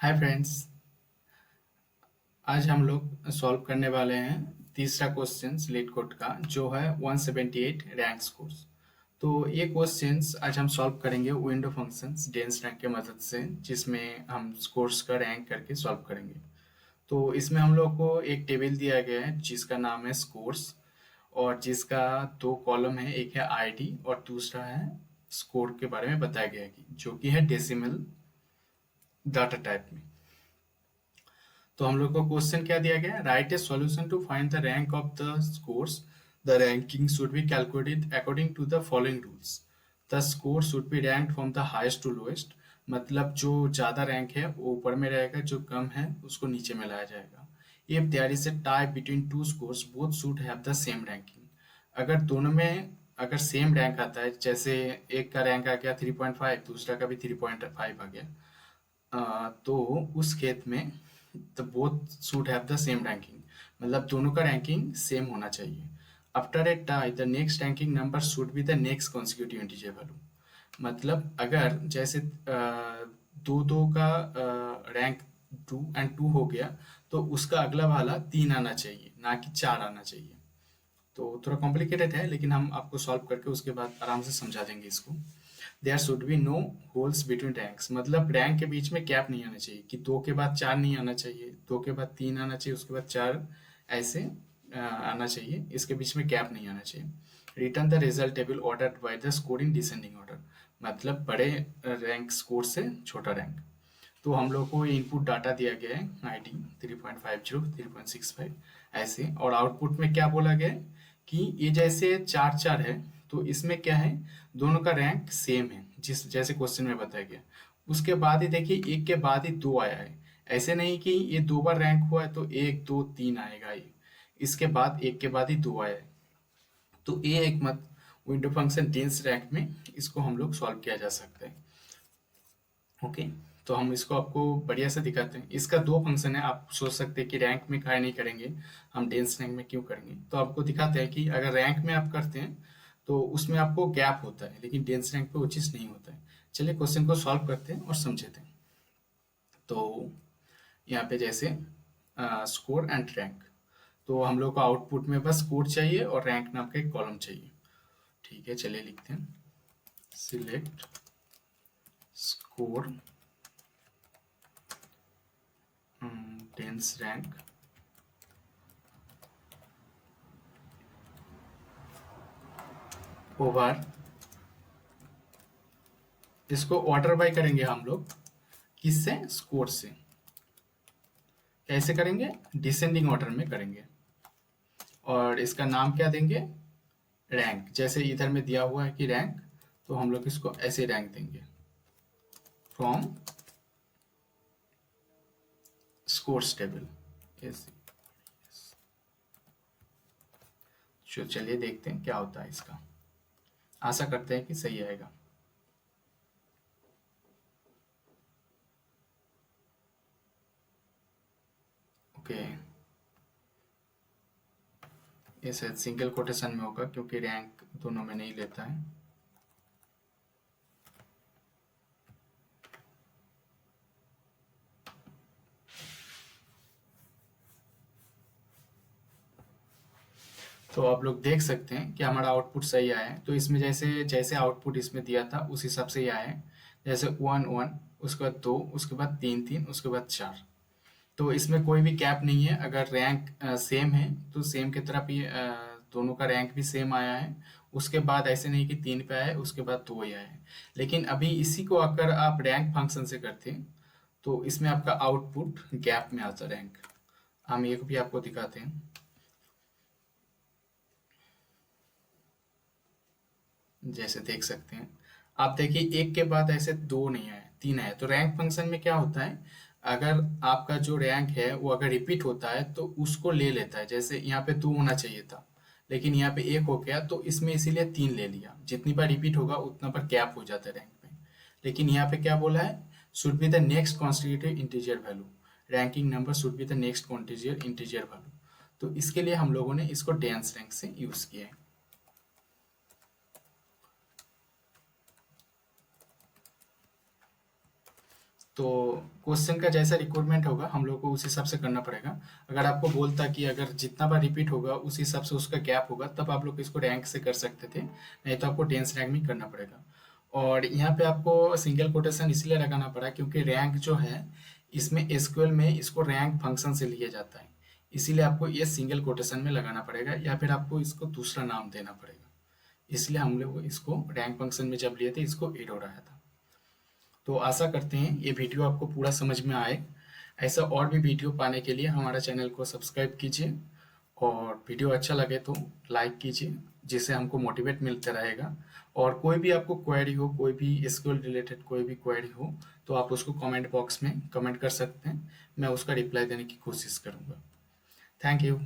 Hi friends. आज हम लोग सॉल्व करने वाले हैं तीसरा क्वेश्चन लीड कोड का जो है 178 रैंक स्कोर्स। तो ये क्वेश्चंस आज हम सॉल्व करेंगे विंडो फंक्शंस डेंस रैंक के मदद से, जिसमें हम स्कोर्स का रैंक करके सॉल्व करेंगे। तो इसमें हम लोग को एक टेबल दिया गया है जिसका नाम है स्कोर्स, और जिसका दो कॉलम है, एक है आईडी और दूसरा है स्कोर के बारे में बताया गया है जो कि है डेसिमल डाटा टाइप में। तो हम लोग को क्वेश्चन क्या दिया गया है, write a solution to find the rank of the scores. The ranking should be calculated according to the following rules. The score should be ranked from the highest to lowest. मतलब जो ज्यादा rank है वो ऊपर में रहेगा, जो कम है उसको नीचे में लाया जाएगा। If there is a tie between two scores both should have the same ranking. अगर दोनों में अगर सेम रैंक आता है, जैसे एक का रैंक आ गया 3.5, दूसरा का भी 3.5 आ गया, तो उस केस में the both should have the same ranking. मतलब दोनों का रैंकिंग सेम होना चाहिए। After a tie the next ranking number should be the next consecutive integer value. मतलब अगर जैसे दो दो का रैंक 2 हो गया, तो उसका अगला वाला 3 आना चाहिए, ना कि 4 आना चाहिए। तो थोड़ा कॉम्प्लिकेटेड है, लेकिन हम आपको सॉल्व करके उसके बाद आराम से समझा देंगे इसको। There should be no holes between ranks. मतलब रैंक के बीच में गैप नहीं आना चाहिए कि 2 के बाद 4 नहीं आना चाहिए, 2 के बाद 3 आना चाहिए, उसके बाद 4, ऐसे आना चाहिए। इसके बीच में गैप नहीं आना चाहिए। Return the result table order by the score in descending order. मतलब बड़े रैंक स्कोर से छोटा रैंक। तो हम लोग को इनपुट डाटा दिया गया है आईडी 3.50 3.65 ऐसे, और आउटपुट में क्या बोला गया है कि ये जैसे 4 4 है, तो इसमें क्या है, दोनों का रैंक सेम है जिस जैसे क्वेश्चन में बताया गया। उसके बाद ही देखिए एक के बाद ही 2 आया है। ऐसे नहीं कि ये 2 बार रैंक हुआ है तो 1 2 3 आएगा ये, इसके बाद एक के बाद ही 2 आया है। तो ये एक मत विंडो फंक्शन डेंस रैंक में इसको हम लोग सॉल्व किया जा सकता है। ओके, तो हम इसको आपको बढ़िया से दिखाते हैं। इसका दो फंक्शन है। आप सोच सकते हैं कि रैंक में काहे नहीं करेंगे, हम डेंस रैंक में क्यों करेंगे। तो आपको दिखाते हैं कि अगर रैंक में आप करते हैं तो उसमें आपको गैप होता है, लेकिन डेंस रैंक पे वो चीज़ नहीं होता है। चलिए क्वेश्चन को सॉल्व करते हैं और समझते हैं। तो यहाँ पे जैसे स्कोर एंड रैंक, तो हम लोग को आउटपुट में बस स्कोर चाहिए और रैंक नाम का एक कॉलम चाहिए। ठीक है, चलिए लिखते हैं select score dense rank over, इसको ऑर्डर बाय करेंगे हम लोग, किससे, स्कोर से। कैसे करेंगे, डिसेंडिंग ऑर्डर में करेंगे। और इसका नाम क्या देंगे, रैंक। जैसे इधर में दिया हुआ है कि रैंक, तो हम लोग इसको ऐसे रैंक देंगे फ्रॉम स्कोर्स टेबल ऐसे। चलिए देखते हैं क्या होता है इसका। आशा करते हैं कि सही आएगा। ओके, ये शायद सिंगल कोटेशन में होगा क्योंकि रैंक दोनों में नहीं लेता है। तो आप लोग देख सकते हैं कि हमारा आउटपुट सही आया है। तो इसमें जैसे जैसे आउटपुट इसमें दिया था उस हिसाब से ही आया है। जैसे 1 1, उसके बाद 2, उसके बाद 3 3, उसके बाद 4। तो इसमें कोई भी गैप नहीं है। अगर रैंक सेम है तो सेम की तरफ ही दोनों का रैंक भी सेम आया है। उसके बाद ऐसे नहीं कि 3 पे आया है उसके बाद 2 ही आया है। लेकिन अभी इसी को अगर आप रैंक फंक्शन से करते हैं तो इसमें आपका आउटपुट गैप में आता रैंक। हम ये भी आपको दिखाते हैं। जैसे देख सकते हैं, आप देखिए एक के बाद ऐसे 2 नहीं आए, 3 आए। तो रैंक फंक्शन में क्या होता है, अगर आपका जो रैंक है वो अगर रिपीट होता है तो उसको ले लेता है। जैसे यहाँ पे 2 होना चाहिए था, लेकिन यहाँ पे 1 हो गया, तो इसमें इसीलिए 3 ले लिया। जितनी बार रिपीट होगा उतना बार गैप हो जाता है रैंक में। लेकिन यहाँ पे क्या बोला है, should be the next constitutive integer value. Ranking number should be the next contiguous integer value. तो इसके लिए हम लोगों ने इसको डेंस रैंक से यूज किया है। तो क्वेश्चन का जैसा रिक्वायरमेंट होगा हम लोग को उस हिसाब से करना पड़ेगा। अगर आपको बोलता कि अगर जितना बार रिपीट होगा उस हिसाब से उसका गैप होगा, तब आप लोग इसको रैंक से कर सकते थे, नहीं तो आपको टेंस रैंक में करना पड़ेगा। और यहाँ पे आपको सिंगल कोटेशन इसलिए लगाना पड़ा क्योंकि रैंक जो है इसमें एसक्यूएल में इसको रैंक फंक्शन से लिया जाता है, इसीलिए आपको ये सिंगल कोटेशन में लगाना पड़ेगा या फिर आपको इसको दूसरा नाम देना पड़ेगा। इसलिए हम लोग इसको रैंक फंक्शन में जब लिए थे इसको एड हो रहा था। तो आशा करते हैं ये वीडियो आपको पूरा समझ में आए। ऐसा और भी वीडियो पाने के लिए हमारा चैनल को सब्सक्राइब कीजिए, और वीडियो अच्छा लगे तो लाइक कीजिए, जिससे हमको मोटिवेट मिलता रहेगा। और कोई भी आपको क्वेरी हो, कोई भी एसक्यूएल रिलेटेड कोई भी क्वेरी हो, तो आप उसको कमेंट बॉक्स में कमेंट कर सकते हैं, मैं उसका रिप्लाई देने की कोशिश करूँगा। Thank you.